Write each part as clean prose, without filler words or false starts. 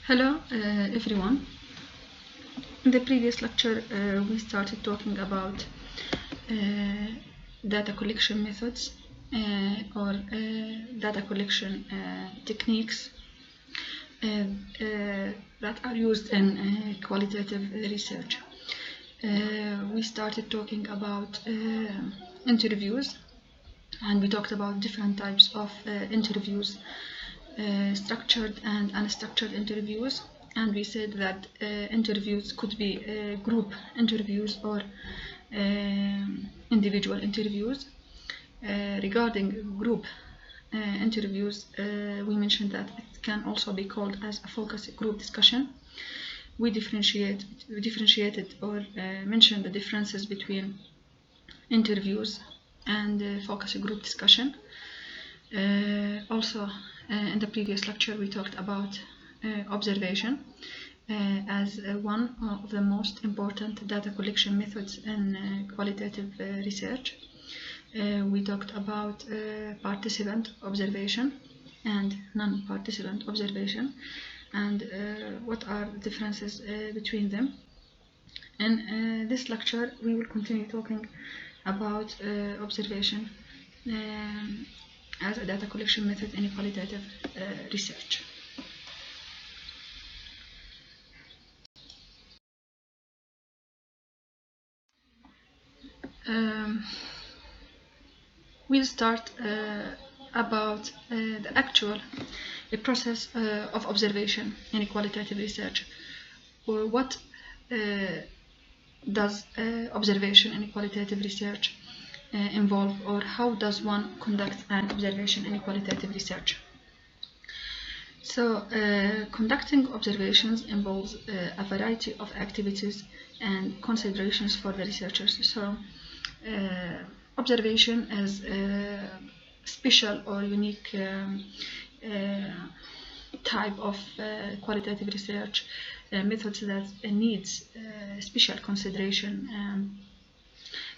Hello everyone. In the previous lecture we started talking about data collection methods or data collection techniques that are used in qualitative research. We started talking about interviews, and we talked about different types of interviews, structured and unstructured interviews, and we said that interviews could be group interviews or individual interviews. Regarding group interviews, we mentioned that it can also be called as a focus group discussion. We differentiated or mentioned the differences between interviews and focus group discussion. Also, in the previous lecture, we talked about observation as one of the most important data collection methods in qualitative research. We talked about participant observation and non-participant observation, and what are the differences between them. In this lecture, we will continue talking about observation as a data collection method in qualitative research. We'll start about the actual process of observation in qualitative research. Or what does observation in qualitative research involve, or how does one conduct an observation in qualitative research? So, conducting observations involves a variety of activities and considerations for the researchers. So, observation is a special or unique type of qualitative research methods that needs special consideration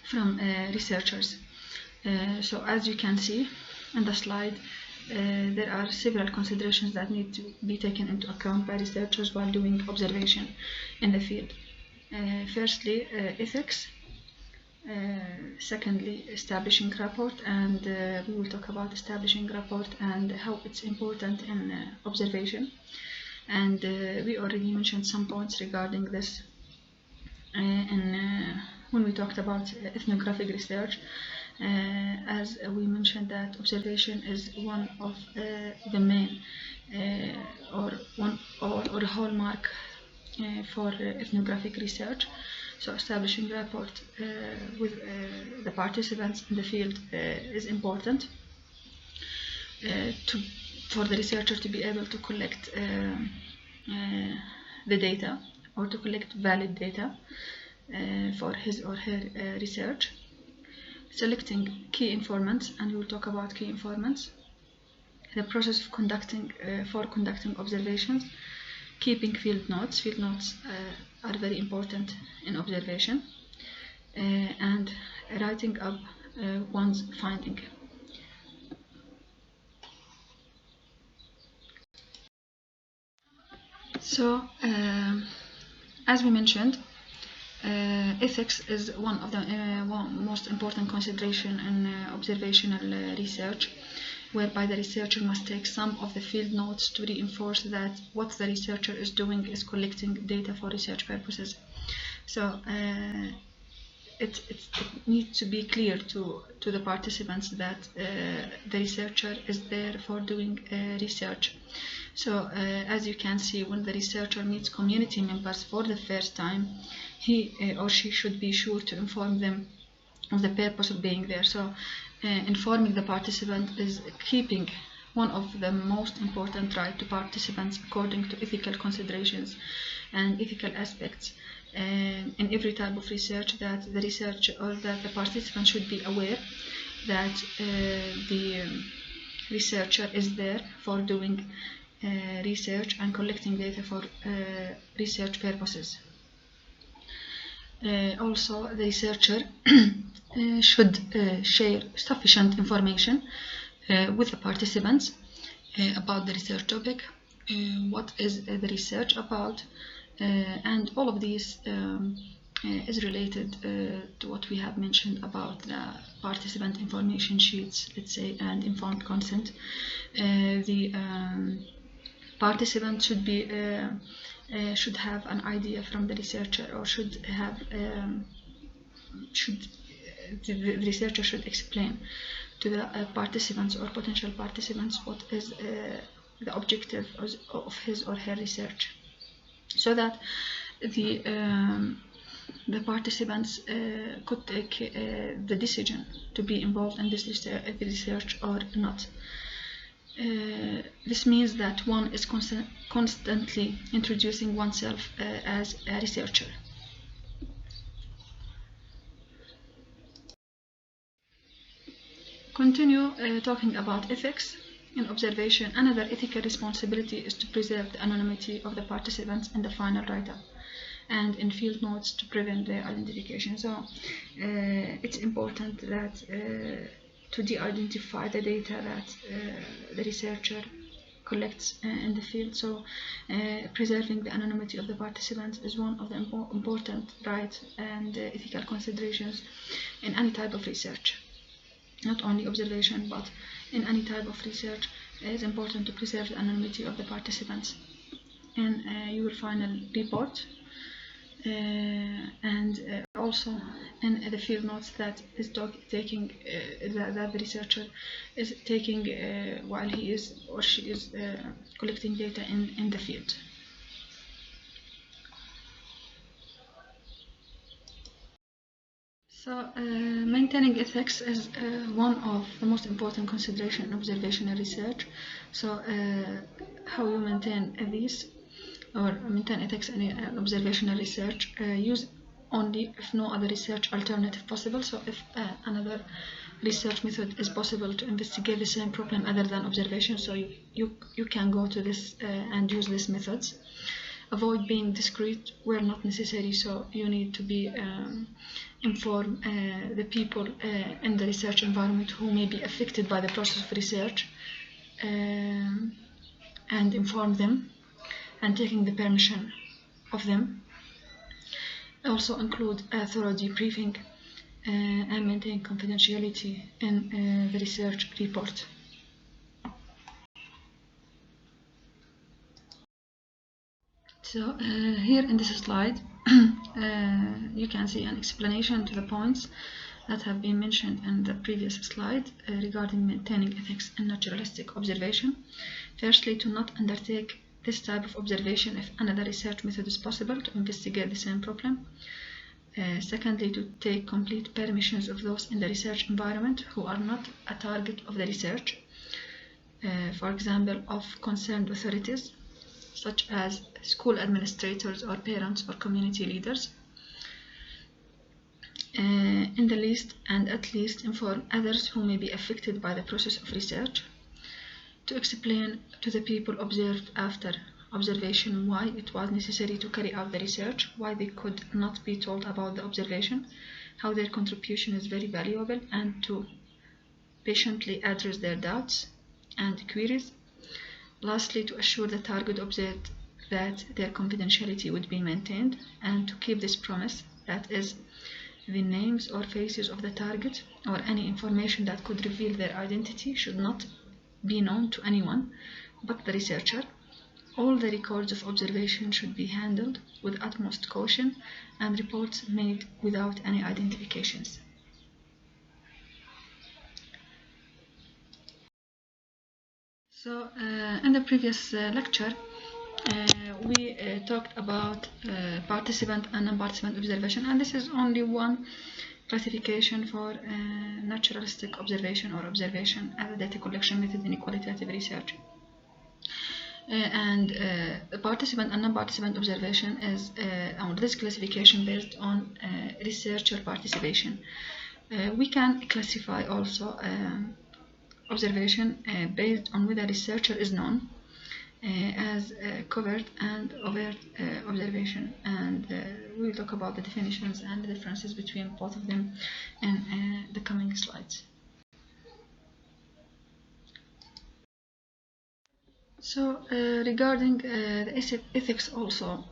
from researchers. So as you can see in the slide, there are several considerations that need to be taken into account by researchers while doing observation in the field. Firstly, ethics. Secondly, establishing rapport, and we will talk about establishing rapport and how it's important in observation. And we already mentioned some points regarding this when we talked about ethnographic research, as we mentioned that observation is one of the main or a hallmark for ethnographic research. So establishing rapport with the participants in the field is important for the researcher to be able to collect the data, or to collect valid data for his or her research. Selecting key informants, and we will talk about key informants. The process of conducting observations. Keeping field notes. Field notes are very important in observation, and writing up one's finding. So, as we mentioned, ethics is one of the most important consideration in observational research, whereby the researcher must take some of the field notes to reinforce that what the researcher is doing is collecting data for research purposes. So it needs to be clear to the participants that the researcher is there for doing research. So as you can see, when the researcher meets community members for the first time, he or she should be sure to inform them of the purpose of being there. So informing the participant is keeping one of the most important rights to participants according to ethical considerations and ethical aspects in every type of research, that the researcher or that the participant should be aware that the researcher is there for doing research and collecting data for research purposes. Also, the researcher should share sufficient information with the participants about the research topic, what is the research about, and all of these is related to what we have mentioned about the participant information sheets, let's say, and informed consent. The participant should have an idea from the researcher, or the researcher should explain to the participants or potential participants what is the objective of his or her research, so that the participants could take the decision to be involved in this research or not. This means that one is constantly introducing oneself as a researcher. Continue talking about ethics. In observation, another ethical responsibility is to preserve the anonymity of the participants in the final write-up, and in field notes to prevent their identification. So it's important that to de-identify the data that the researcher collects in the field. So preserving the anonymity of the participants is one of the important rights and ethical considerations in any type of research. Not only observation, but in any type of research, it is important to preserve the anonymity of the participants. In your final report, and also in the field notes that is taking that the researcher is taking while he is or she is collecting data in the field. So maintaining ethics is one of the most important considerations in observational research. So how you maintain these, or maintain ethics in observational research, use only if no other research alternative possible. So if another research method is possible to investigate the same problem other than observation, so you can go to this and use these methods. Avoid being discreet where not necessary, so you need to be inform the people in the research environment who may be affected by the process of research, and inform them, and taking the permission of them. Also include a thorough debriefing and maintain confidentiality in the research report. So here in this slide you can see an explanation to the points that have been mentioned in the previous slide regarding maintaining ethics in naturalistic observation. Firstly, to not undertake this type of observation if another research method is possible to investigate the same problem. Secondly, to take complete permissions of those in the research environment who are not a target of the research, for example, of concerned authorities such as school administrators or parents or community leaders. In the least and at least inform others who may be affected by the process of research. To explain to the people observed after observation why it was necessary to carry out the research, why they could not be told about the observation, how their contribution is very valuable, and to patiently address their doubts and queries. Lastly, to assure the target observed that their confidentiality would be maintained, and to keep this promise, that is, the names or faces of the target or any information that could reveal their identity should not be known to anyone but the researcher. All the records of observation should be handled with utmost caution, and reports made without any identifications. So in the previous lecture we talked about participant and non-participant observation, and this is only one classification for naturalistic observation or observation as a data collection method in qualitative research. And participant and non-participant observation is on this classification based on researcher participation. We can classify also observation based on whether researcher is known as covert and overt observation, and we will talk about the definitions and the differences between both of them in the coming slides. So regarding the ethics also,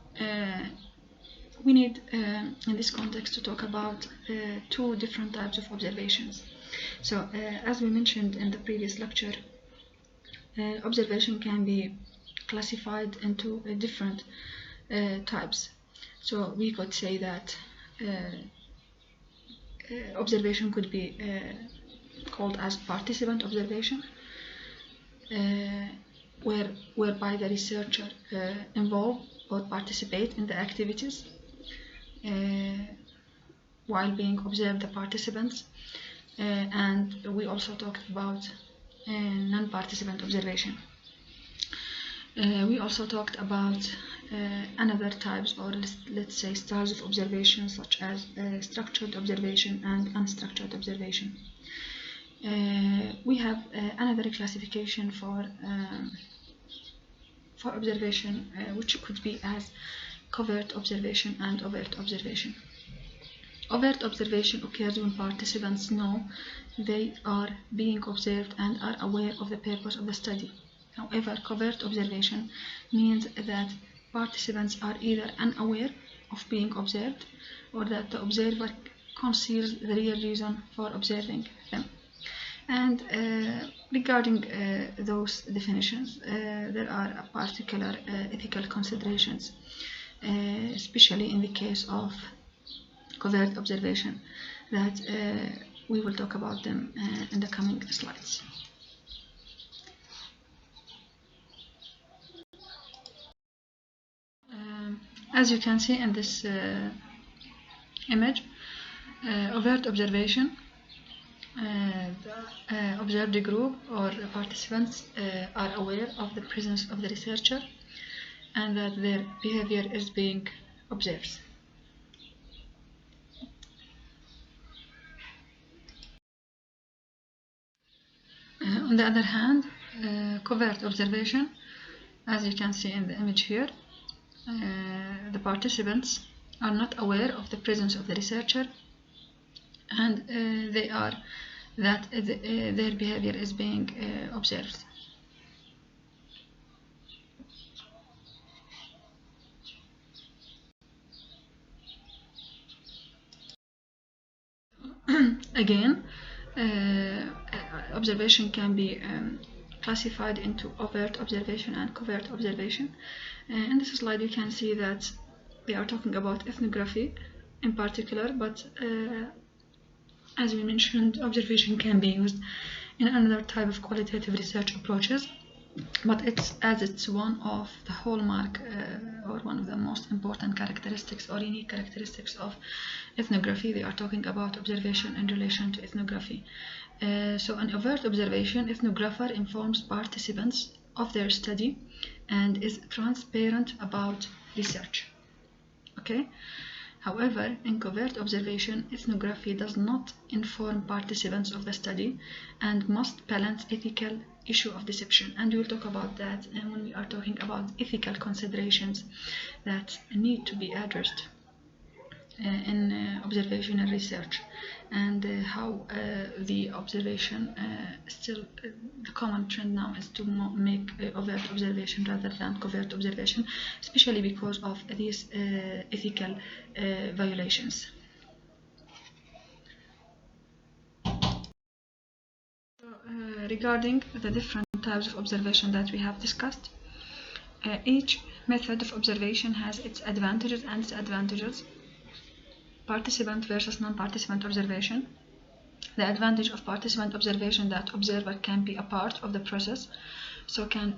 we need in this context to talk about two different types of observations. So as we mentioned in the previous lecture, observation can be classified into different types. So we could say that observation could be called as participant observation, whereby the researcher involve or participate in the activities while being observed the participants, and we also talked about non-participant observation. We also talked about another types, or let's say styles of observation, such as structured observation and unstructured observation. We have another classification for observation, which could be as covert observation and overt observation. Overt observation occurs when participants know they are being observed and are aware of the purpose of the study. However, covert observation means that participants are either unaware of being observed or that the observer conceals the real reason for observing them. And regarding those definitions, there are particular ethical considerations, especially in the case of covert observation, that we will talk about them in the coming slides. As you can see in this image, overt observation, the observed group or participants are aware of the presence of the researcher and that their behavior is being observed. On the other hand, covert observation, as you can see in the image here, the participants are not aware of the presence of the researcher and they are that their behavior is being observed. Again, observation can be classified into overt observation and covert observation. In this slide you can see that we are talking about ethnography in particular, but as we mentioned, observation can be used in another type of qualitative research approaches, but it's one of the hallmark or one of the most important characteristics or unique characteristics of ethnography. We are talking about observation in relation to ethnography. So in overt observation, ethnographer informs participants of their study and is transparent about research. Okay? However, in covert observation, ethnography does not inform participants of the study and must balance ethical issue of deception. And we'll talk about that when we are talking about ethical considerations that need to be addressed in observational research, and how the observation still the common trend now is to make overt observation rather than covert observation, especially because of these ethical violations. Regarding the different types of observation that we have discussed, each method of observation has its advantages and disadvantages. Participant versus non-participant observation. The advantage of participant observation that observer can be a part of the process, so can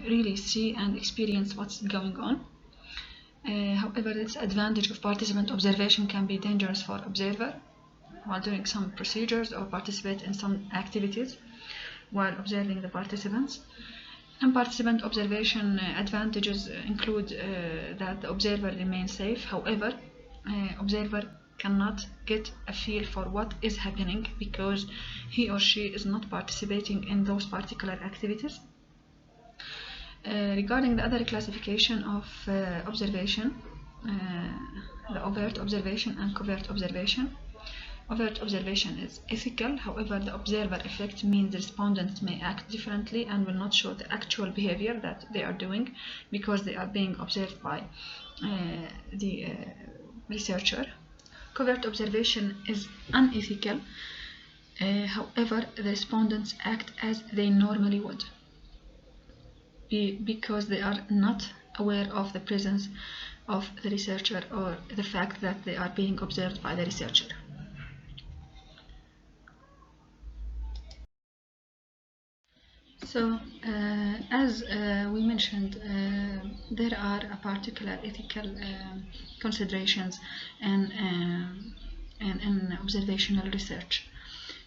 really see and experience what's going on. However, the disadvantage of participant observation can be dangerous for observer while doing some procedures or participate in some activities while observing the participants. And participant observation advantages include that the observer remains safe. However, observer cannot get a feel for what is happening because he or she is not participating in those particular activities. Regarding the other classification of observation, the overt observation and covert observation, Overt observation is ethical, however, the observer effect means the respondents may act differently and will not show the actual behavior that they are doing because they are being observed by the researcher. Covert observation is unethical, however, the respondents act as they normally would because they are not aware of the presence of the researcher or the fact that they are being observed by the researcher. So, as we mentioned, there are a particular ethical considerations in observational research,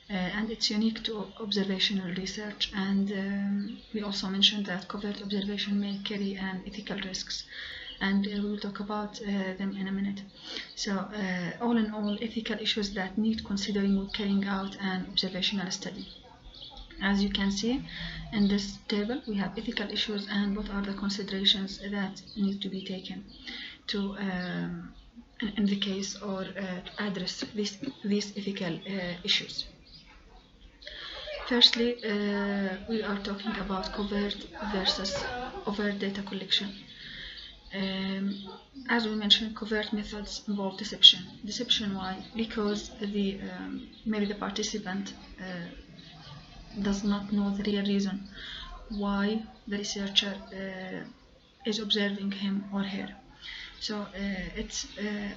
and it's unique to observational research. And we also mentioned that covert observation may carry an ethical risks, and we will talk about them in a minute. So, all in all, ethical issues that need considering when carrying out an observational study. As you can see in this table, we have ethical issues and what are the considerations that need to be taken to in the case or to address these ethical issues. Firstly, we are talking about covert versus overt data collection. As we mentioned, covert methods involve deception. Deception, why? Because maybe the participant does not know the real reason why the researcher is observing him or her. So it's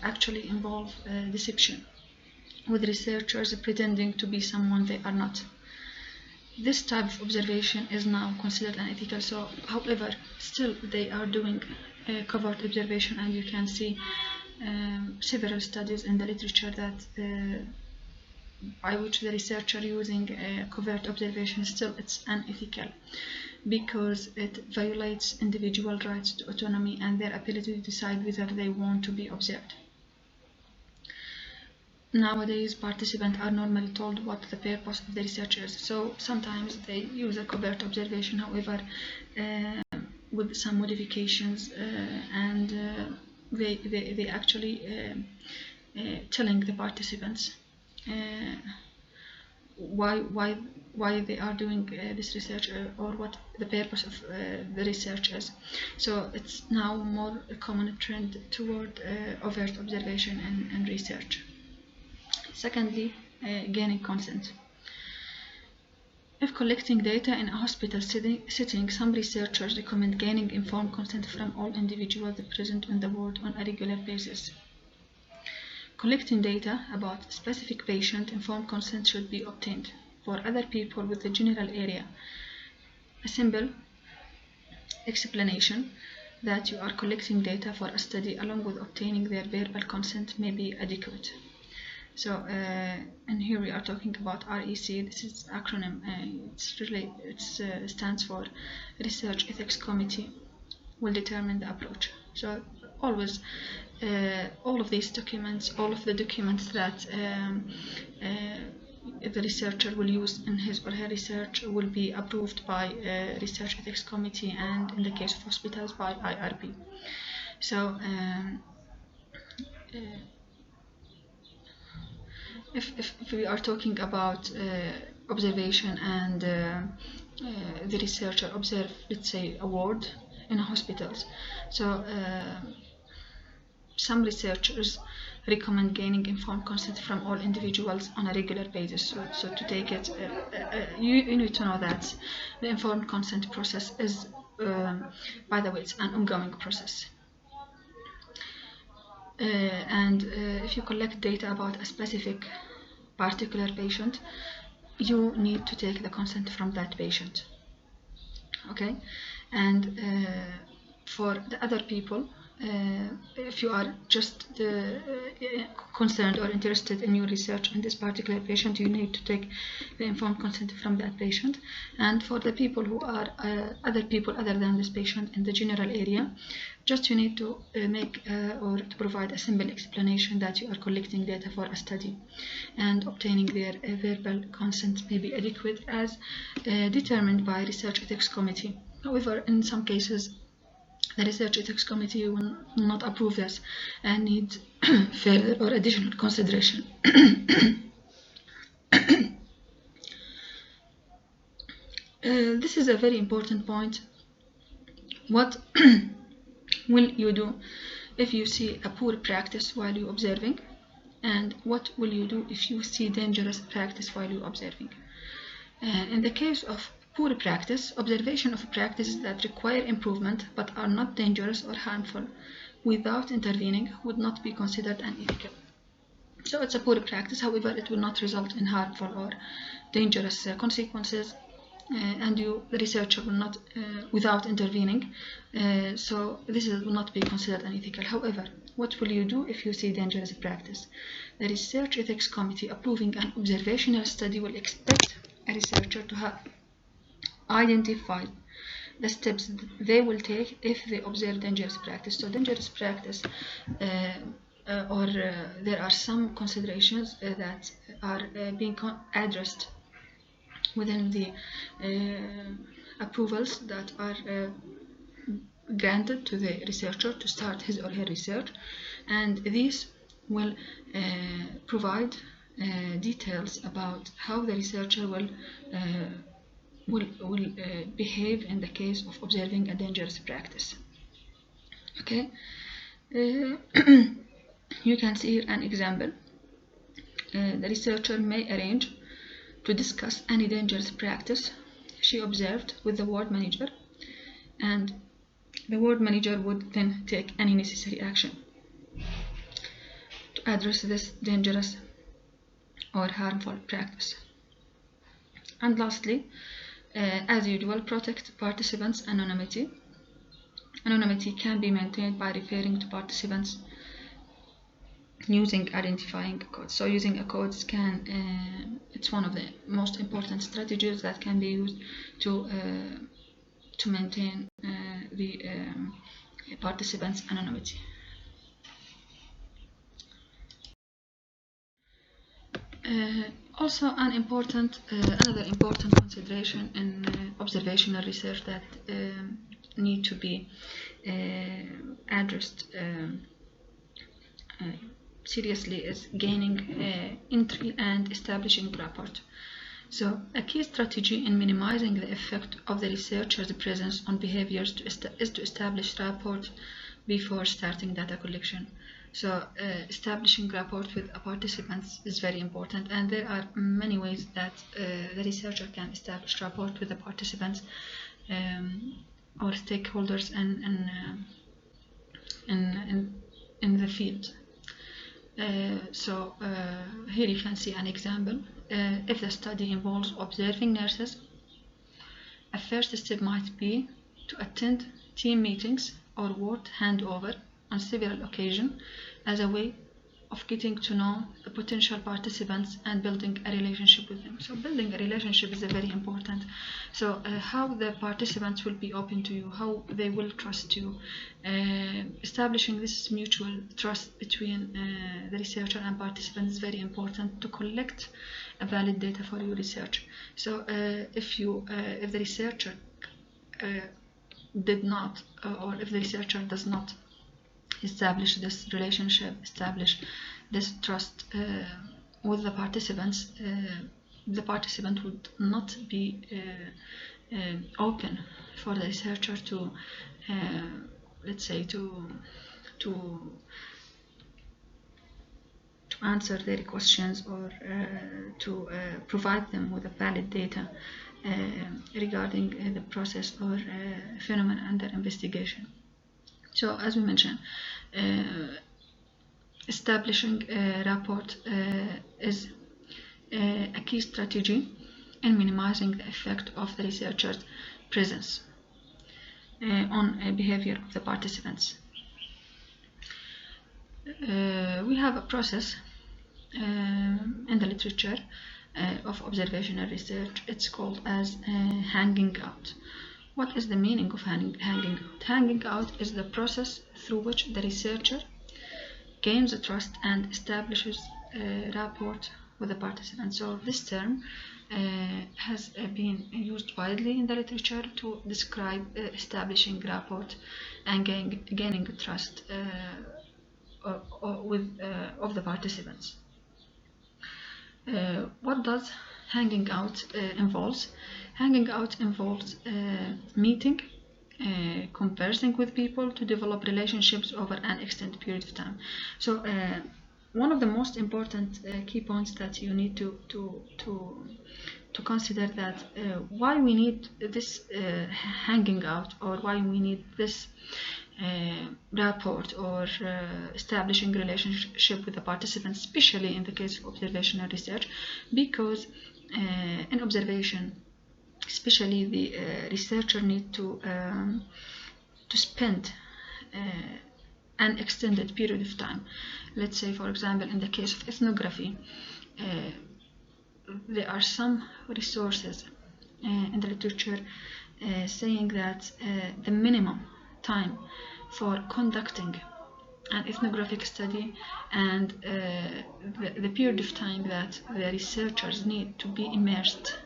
actually involve deception, with researchers pretending to be someone they are not. This type of observation is now considered unethical. So, however, still they are doing covert observation, and you can see several studies in the literature that by which the researcher using covert observation, still it's unethical because it violates individual rights to autonomy and their ability to decide whether they want to be observed. Nowadays, participants are normally told what the purpose of the research is, so sometimes they use a covert observation, however, with some modifications, and they actually telling the participants why they are doing this research or what the purpose of the research is. So it's now more a common trend toward overt observation and research. Secondly, gaining consent. If collecting data in a hospital setting, some researchers recommend gaining informed consent from all individuals present in the ward on a regular basis. Collecting data about a specific patient, informed consent should be obtained. For other people with the general area, a simple explanation that you are collecting data for a study along with obtaining their verbal consent may be adequate. So, and here we are talking about REC. This is acronym. It stands for Research Ethics Committee. Will determine the approach. So always, all of these documents, all of the documents that the researcher will use in his or her research will be approved by Research Ethics Committee, and in the case of hospitals by IRB. So. If we are talking about observation and the researcher observe, let's say, a ward in hospitals, so some researchers recommend gaining informed consent from all individuals on a regular basis. So to take it, you need to know that the informed consent process is, by the way, it's an ongoing process. And if you collect data about a specific particular patient, you need to take the consent from that patient. Okay, and for the other people, if you are just concerned or interested in your research on this particular patient, you need to take the informed consent from that patient. And for the people who are other people other than this patient in the general area, just you need to make or to provide a simple explanation that you are collecting data for a study, and obtaining their verbal consent may be adequate as determined by Research Ethics Committee. However, in some cases, the Research Ethics Committee will not approve this and need further or additional consideration. This is a very important point. What will you do if you see a poor practice while you're observing? And what will you do if you see dangerous practice while you're observing? In the case of poor practice, observation of practices that require improvement but are not dangerous or harmful without intervening would not be considered unethical. So it's a poor practice, however, it will not result in harmful or dangerous consequences, and you, the researcher, will not, without intervening, so this will not be considered unethical. However, what will you do if you see dangerous practice? The Research Ethics Committee approving an observational study will expect a researcher to have identified the steps they will take if they observe dangerous practice. So dangerous practice, there are some considerations that are being addressed within the approvals that are granted to the researcher to start his or her research, and these will provide details about how the researcher will behave in the case of observing a dangerous practice. Okay, you can see here an example. The researcher may arrange to discuss any dangerous practice she observed with the ward manager, and the ward manager would then take any necessary action to address this dangerous or harmful practice. And lastly, as usual, protect participants' anonymity. Anonymity can be maintained by referring to participants using identifying codes. So using a code can, it's one of the most important strategies that can be used to maintain the participants' anonymity. Also, another important consideration in observational research that need to be addressed seriously is gaining entry and establishing rapport. So a key strategy in minimizing the effect of the researcher's presence on behaviors is to establish rapport before starting data collection. So establishing rapport with participants is very important, and there are many ways that the researcher can establish rapport with the participants or stakeholders in the field. Here you can see an example. If the study involves observing nurses, a first step might be to attend team meetings or ward handover on several occasions as a way of getting to know the potential participants and building a relationship with them. So building a relationship is very important. So how the participants will be open to you, how they will trust you, establishing this mutual trust between the researcher and participants is very important to collect a valid data for your research. So if the researcher did not, or if the researcher does not establish this relationship, establish this trust with the participants, the participant would not be open for the researcher to, let's say, to answer their questions or to provide them with a valid data regarding the process or phenomenon under investigation. So, as we mentioned, establishing a rapport is a key strategy in minimizing the effect of the researcher's presence on behavior of the participants. We have a process in the literature of observational research. It's called as hanging out. What is the meaning of hanging out? Hanging out is the process through which the researcher gains trust and establishes a rapport with the participant. So this term has been used widely in the literature to describe establishing rapport and gaining trust of the participants. What does hanging out involves? Hanging out involves meeting, conversing with people to develop relationships over an extended period of time. So one of the most important key points that you need to consider that why we need this hanging out, or why we need this rapport or establishing relationship with the participants, especially in the case of observational research, because in observation, especially the researcher need to spend an extended period of time. Let's say, for example, in the case of ethnography, there are some resources in the literature saying that the minimum time for conducting an ethnographic study and the period of time that the researchers need to be immersed.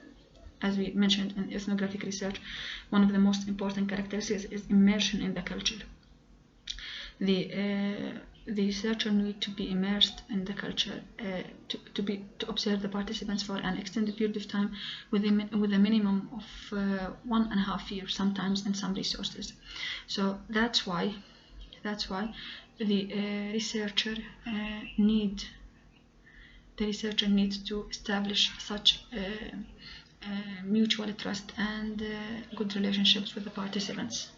As we mentioned in ethnographic research, one of the most important characteristics is immersion in the culture. The researcher needs to be immersed in the culture to observe the participants for an extended period of time with a minimum of 1.5 years, sometimes in some resources. So that's why the researcher needs to establish such mutual trust and good relationships with the participants.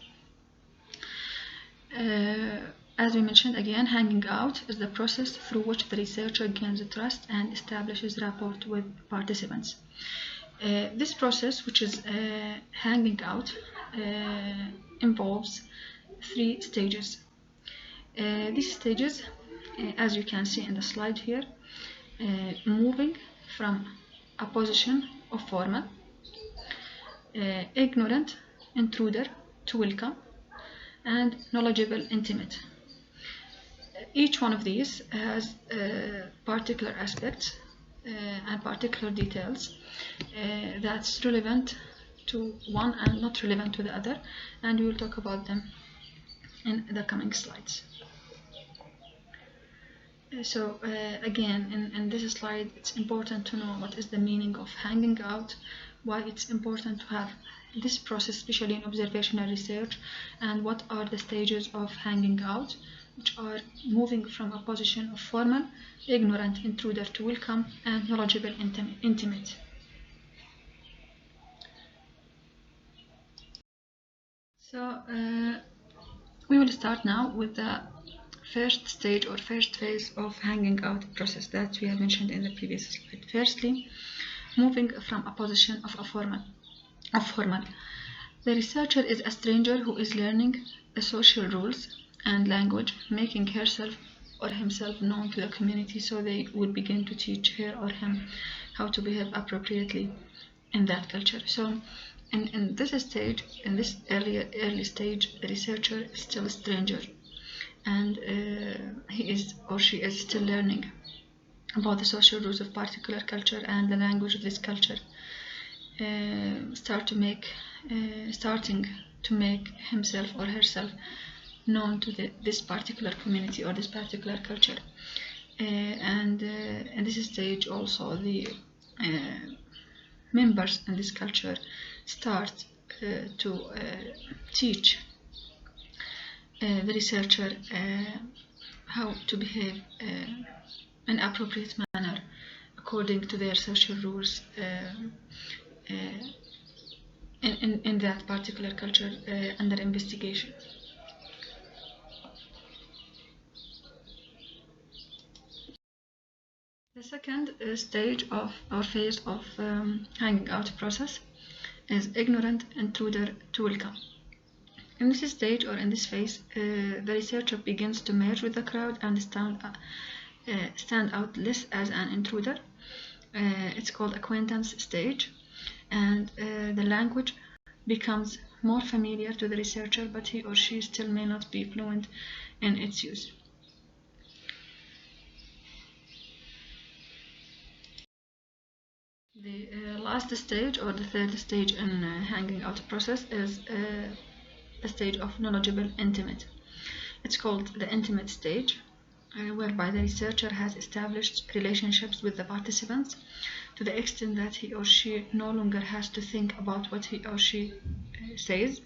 As we mentioned again, hanging out is the process through which the researcher gains trust and establishes rapport with participants. This process, which is hanging out, involves 3 stages. These stages, as you can see in the slide here, moving from a position of formal, ignorant, intruder to welcome, and knowledgeable, intimate. Each one of these has particular aspects and particular details that's relevant to one and not relevant to the other, and we will talk about them in the coming slides. So again, in this slide, it's important to know what is the meaning of hanging out, why it's important to have this process, especially in observational research, and what are the stages of hanging out, which are moving from a position of formal, ignorant, intruder to welcome, and knowledgeable, intimate. So we will start now with the first stage or first phase of hanging out process that we have mentioned in the previous slide. Firstly, moving from a position of formal. The researcher is a stranger who is learning the social rules and language, making herself or himself known to the community, so they will begin to teach her or him how to behave appropriately in that culture. So in this stage, in this early stage, the researcher is still a stranger, and he is or she is still learning about the social rules of particular culture and the language of this culture, starting to make himself or herself known to this particular community or this particular culture. And in this stage also the members in this culture start to teach the researcher how to behave in an appropriate manner according to their social rules in that particular culture under investigation. The second stage of or phase of hanging out process is ignorant intruder to welcome. In this stage or in this phase, the researcher begins to merge with the crowd and stand out less as an intruder. It's called acquaintance stage, and the language becomes more familiar to the researcher, but he or she still may not be fluent in its use. The last stage or the third stage in hanging out process is the stage of knowledgeable intimate. It's called the intimate stage, whereby the researcher has established relationships with the participants to the extent that he or she no longer has to think about what he or she says,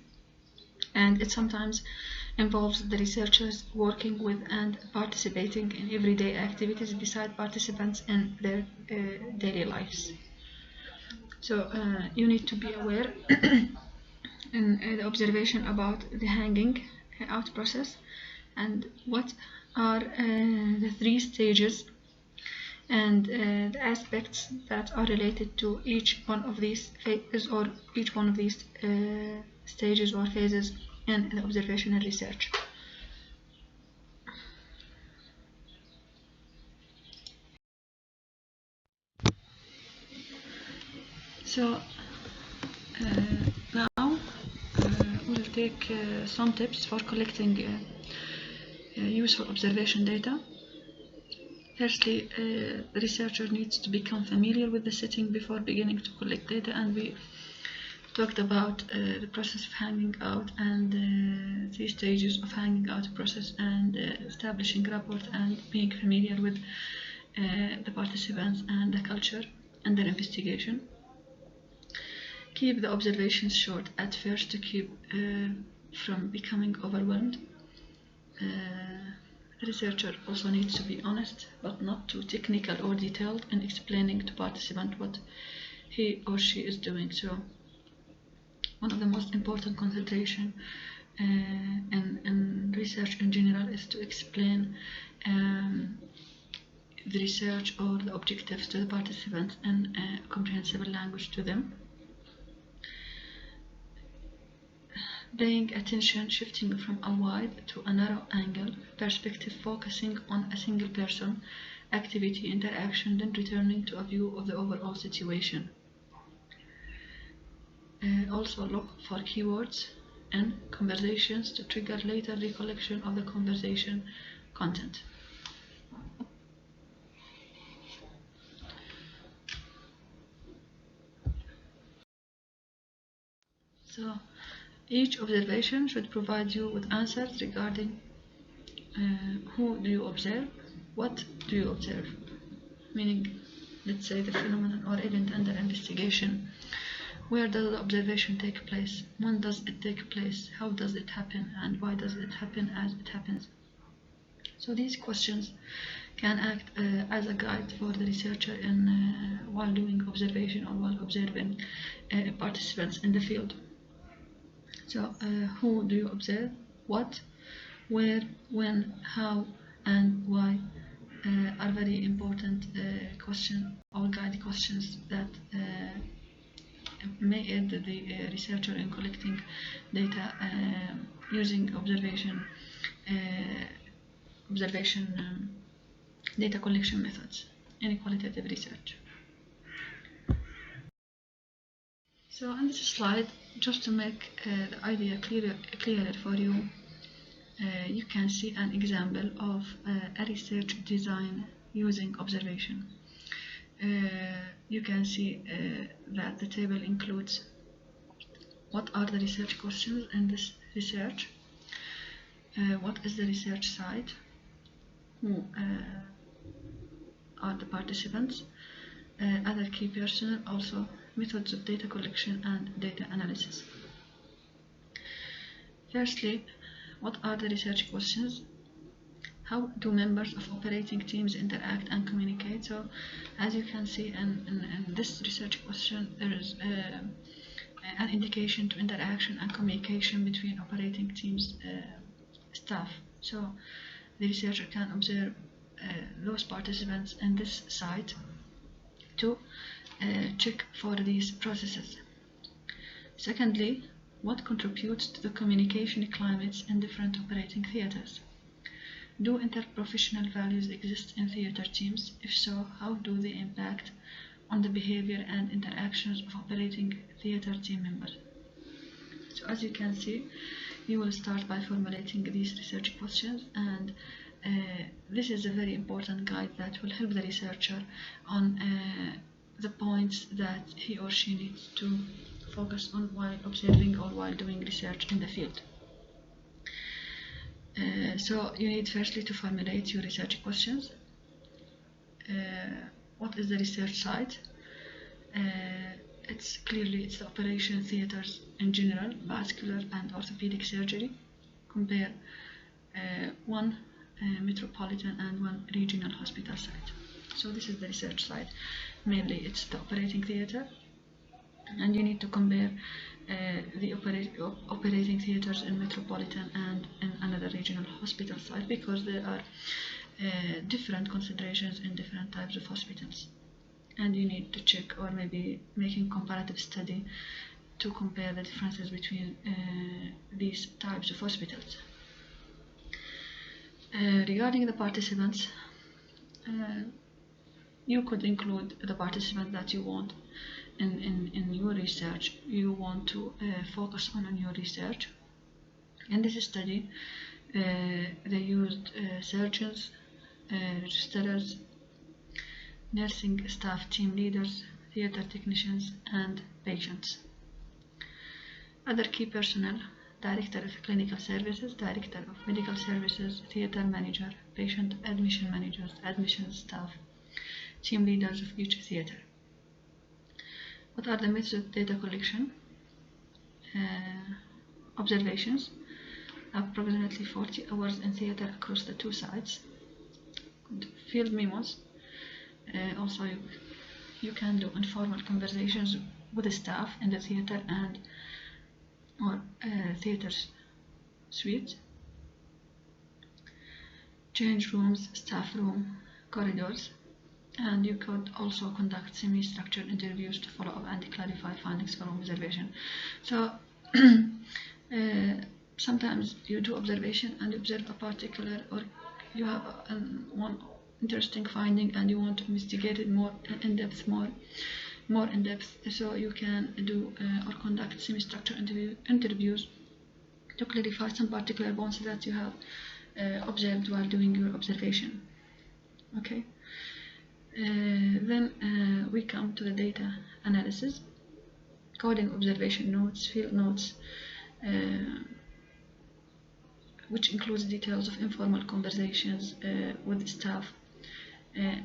and it sometimes involves the researchers working with and participating in everyday activities beside participants in their daily lives. So you need to be aware in the observation about the hanging out process and what are the 3 stages and the aspects that are related to each one of these phases or each one of these stages or phases in the observational research. So now we'll take some tips for collecting useful observation data. Firstly, the researcher needs to become familiar with the setting before beginning to collect data, and we talked about the process of hanging out and the 3 stages of hanging out process and establishing rapport and being familiar with the participants and the culture and their investigation. Keep the observations short at first to keep from becoming overwhelmed. The researcher also needs to be honest but not too technical or detailed in explaining to participants what he or she is doing. So one of the most important consideration in research in general is to explain the research or the objectives to the participants in a comprehensible language to them. Paying attention, shifting from a wide to a narrow angle perspective, focusing on a single person, activity, interaction, then returning to a view of the overall situation. Also look for keywords and conversations to trigger later recollection of the conversation content. So each observation should provide you with answers regarding who do you observe, what do you observe, meaning, let's say, the phenomenon or event under investigation. Where does the observation take place? When does it take place? How does it happen? And why does it happen as it happens? So these questions can act as a guide for the researcher in while doing observation or while observing participants in the field. So who do you observe? What? Where? When? How? And why? Are very important questions or guide questions that may aid the researcher in collecting data using observation data collection methods in qualitative research. So on this slide, just to make the idea clearer for you, you can see an example of a research design using observation. You can see that the table includes what are the research questions in this research, what is the research site, who are the participants, other key personnel, also methods of data collection and data analysis. Firstly, what are the research questions? How do members of operating teams interact and communicate? So, as you can see in this research question, there is an indication to interaction and communication between operating teams staff. So, the researcher can observe those participants in this site to check for these processes. Secondly, what contributes to the communication climates in different operating theaters? Do interprofessional values exist in theater teams? If so, how do they impact on the behavior and interactions of operating theater team members? So as you can see, you will start by formulating these research questions, and this is a very important guide that will help the researcher on the points that he or she needs to focus on while observing or while doing research in the field. So you need firstly to formulate your research questions. What is the research site? It's the operation theaters in general, vascular and orthopedic surgery. Compare one metropolitan and one regional hospital site. So this is the research site. Mainly it's the operating theater, and you need to compare the operating theaters in metropolitan and in another regional hospital site, because there are different considerations in different types of hospitals, and you need to check or maybe making comparative study to compare the differences between these types of hospitals. Regarding the participants, you could include the participant that you want in your research. You want to focus on your research. In this study, they used surgeons, registrars, nursing staff team leaders, theater technicians, and patients. Other key personnel: Director of Clinical Services, Director of Medical Services, Theater Manager, Patient Admission Managers, Admission Staff, Team Leaders of each theater. What are the methods of data collection? Observations: approximately 40 hours in theater across the two sites. Field memos: also you can do informal conversations with the staff in the theater and or theater suite. Change rooms, staff room, corridors, and you could also conduct semi-structured interviews to follow up and clarify findings from observation. So sometimes you do observation and observe a particular, or you have one interesting finding and you want to investigate it more in depth, so you can do or conduct semi-structured interviews to clarify some particular points that you have observed while doing your observation. Okay. Then we come to the data analysis: coding observation notes, field notes, which includes details of informal conversations with staff,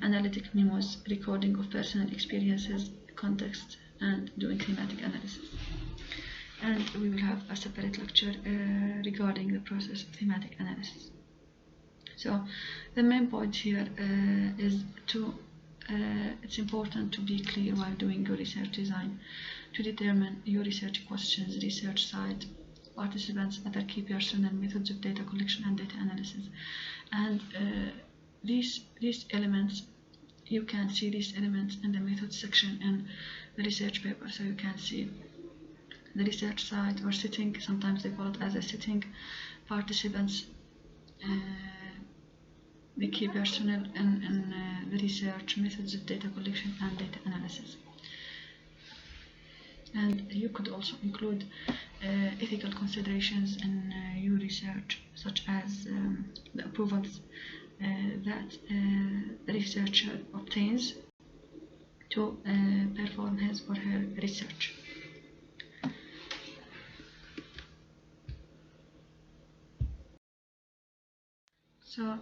analytic memos, recording of personal experiences, context, and doing thematic analysis. And we will have a separate lecture regarding the process of thematic analysis. So the main point here is it's important to be clear while doing your research design, to determine your research questions, research site, participants, other key personnel, methods of data collection and data analysis. And these elements, you can see these elements in the methods section in the research paper. So you can see the research site or setting, sometimes they call it as a setting, participants, the key personnel in the research, methods of data collection and data analysis. And you could also include ethical considerations in your research, such as the approvals that the researcher obtains to perform his or her research. So,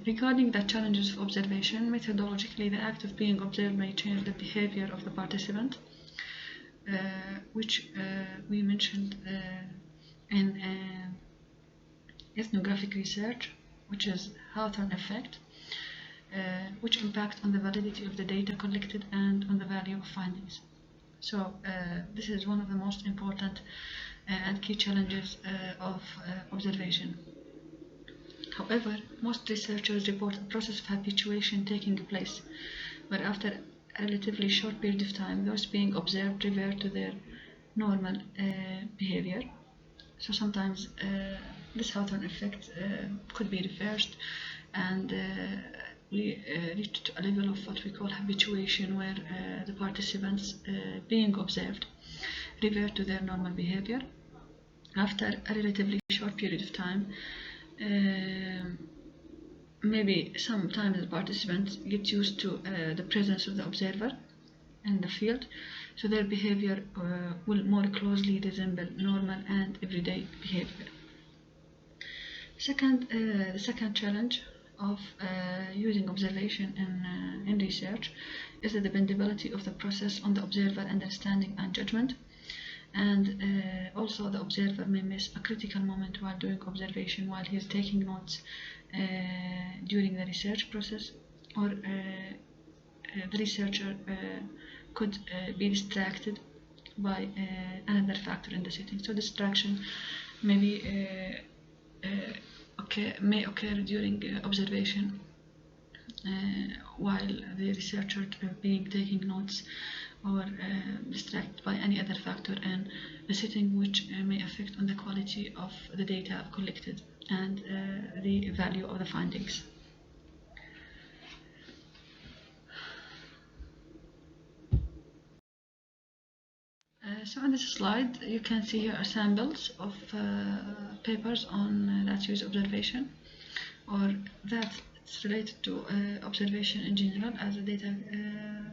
regarding the challenges of observation, methodologically, the act of being observed may change the behavior of the participant, which we mentioned in ethnographic research, which is Hawthorne effect, which impact on the validity of the data collected and on the value of findings. So this is one of the most important and key challenges of observation. However, most researchers report a process of habituation taking place, where after a relatively short period of time, those being observed revert to their normal behavior. So sometimes this Hawthorne effect could be reversed, and we reach to a level of what we call habituation, where the participants being observed revert to their normal behavior after a relatively short period of time. Maybe sometimes the participants get used to the presence of the observer in the field, so their behavior will more closely resemble normal and everyday behavior. The second challenge of using observation in research is the dependability of the process on the observer understanding and judgment. And also the observer may miss a critical moment while doing observation, while he is taking notes during the research process, or the researcher could be distracted by another factor in the setting. So distraction may occur during observation while the researcher taking notes, or distracted by any other factor in the setting, which may affect on the quality of the data collected and the value of the findings. So on this slide, you can see here are samples of papers on that use observation, or that it's related to observation in general as a data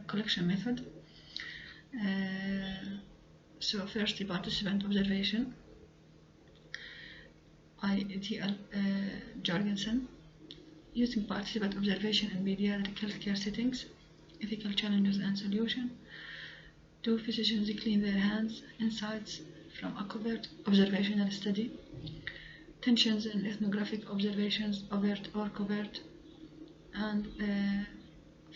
collection method. So first, the participant observation by D.L. Jorgensen, using participant observation in pediatric healthcare settings, ethical challenges and solution. Do physicians clean their hands? Insights from a covert observational study. Tensions in ethnographic observations, overt or covert. And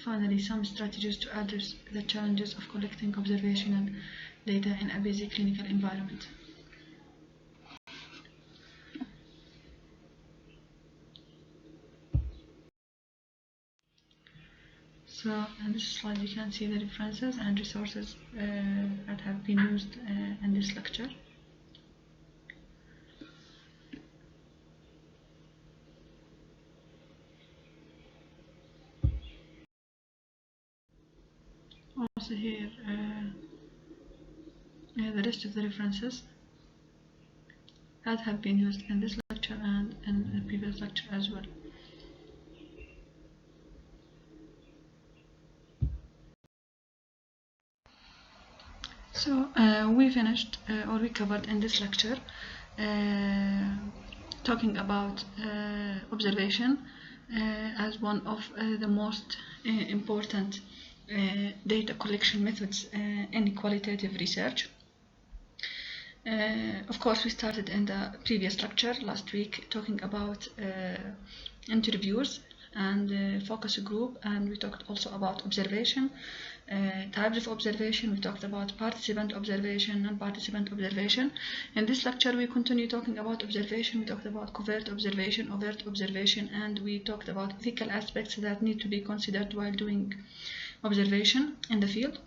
finally, some strategies to address the challenges of collecting observational data in a busy clinical environment. So in this slide you can see the references and resources that have been used in this lecture. Also here the rest of the references that have been used in this lecture and in the previous lecture as well. So we finished or we covered in this lecture talking about observation as one of the most important data collection methods in qualitative research. Of course, we started in the previous lecture last week talking about interviews and focus group, and we talked also about observation, types of observation. We talked about participant observation, non-participant observation. In this lecture, we continue talking about observation. We talked about covert observation, overt observation, and we talked about ethical aspects that need to be considered while doing observation in the field.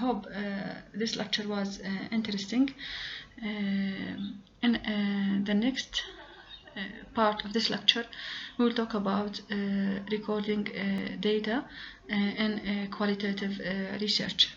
Hope this lecture was interesting. In the next part of this lecture, we will talk about recording data in qualitative research.